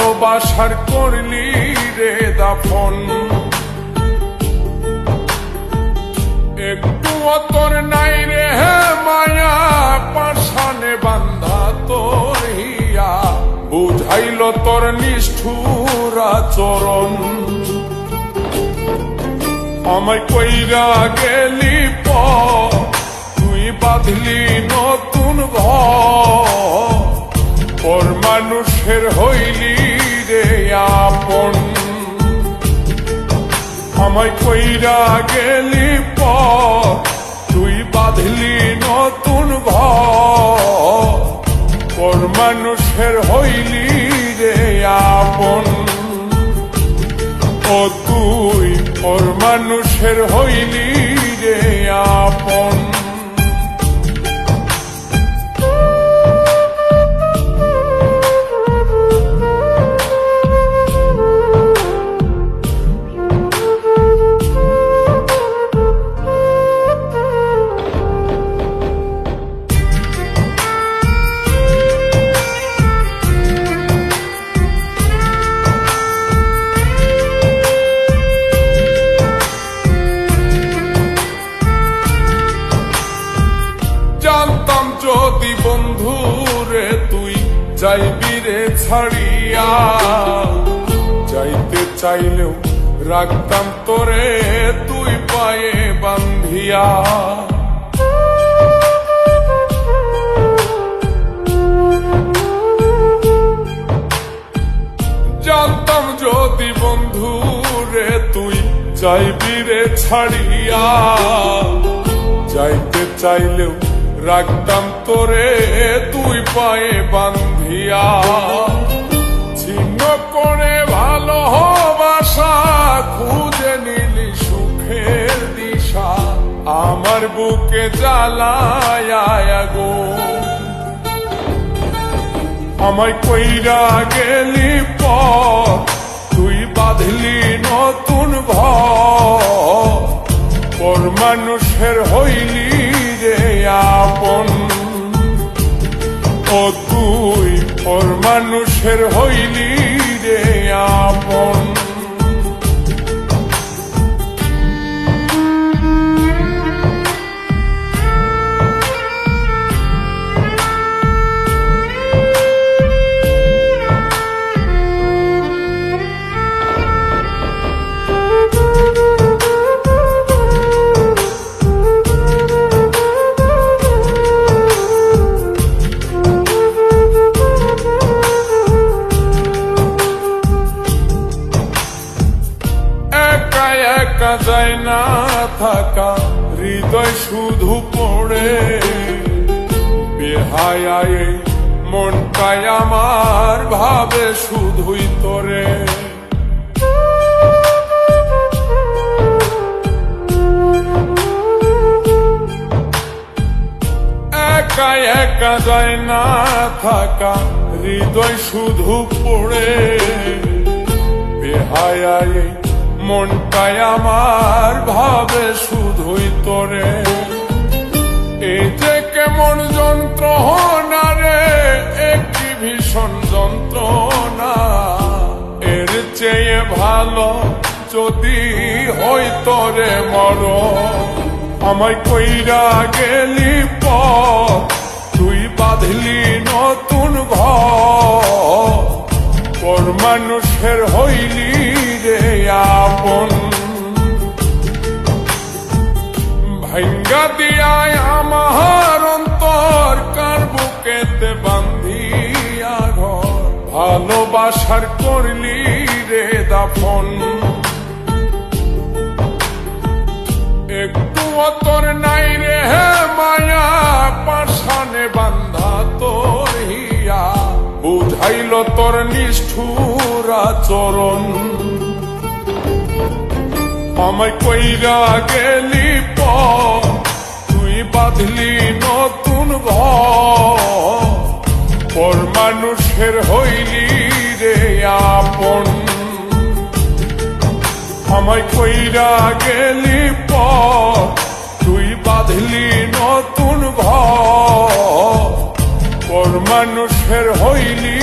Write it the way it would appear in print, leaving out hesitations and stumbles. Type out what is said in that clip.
ভালোবাসার করলি রে দাফন। একটু তোর নাই রে মায়া, পাশানে বান্ধা তোর হিয়া, বুঝাইল তোর নিষ্ঠুর আচরণ। আমায় কইরা গেলি পর, তুই বাঁধলি নতুন ঘর, পর মানুষের হইলি রে আপন। আমায় কইরা গেলি পর, তুই বাঁধলি নতুন ঘর, পর মানুষের হইলি রে আপন। ও তুই পর মানুষের হইলি রে আপন। জানতাম যদি বন্ধু রে তুই যাইবি রে ছাড়িয়া, যাইতে চাইলেও রাখতাম তোরে তুই পায়ে বান্ধিয়া। জানতাম যদি বন্ধু রে তুই যাইবি রে ছাড়িয়া, যাইতে চাইলেও রাখতাম তোরে তুই পায়ে বান্ধিয়া। ছিন্ন করে ভালোবাসা খুঁজে নিলি সুখের দিশা, আমার বুকে জ্বালায় আগুন। আমায় কইরা গেলি পর, তুই বাঁধলি নতুন ঘর, পর মানুষের হইলি রে আপন। ও তুই পর মানুষের হইলি রে আপন। একা যায় না থাকা, হৃদয় শুধু পড়ে, বেহায়ায় মনটাই আমার ভাবে শুধুই তোরে। একা একা যায় না থাকা, হৃদয় শুধু পড়ে, বেহায়ায় মনটাই আমার ভাবে শুধুই তোরে। এই যে কেমন যন্ত্রণা রে, একটি ভীষণ যন্ত্রণা, এর চেয়ে ভালো যদি হইতো রে মরণ। আমায় কইরা গেলি পর, তুই বাঁধলি নতুন ঘর, পর মানুষের হইলি রে আপন। ভাঙ্গা দিয়ায় আমার অন্তর, কার বুকেতে বান্ধিয়া ঘর, ভালোবাসার করলি রে দাফন। একটু তোর নাই রে মায়া, পাশানে বান্ধা তোর হিয়া, বুঝাইল তোর নিষ্ঠুর আচরণ। আমায় কইরা গেলি পর, তুই বাঁধলি নতুন ঘর, পর মানুষের হইলি রে আপন। আমায় কইরা গেলি পর, তুই বাঁধলি নতুন ঘর, পর মানুষের হইলি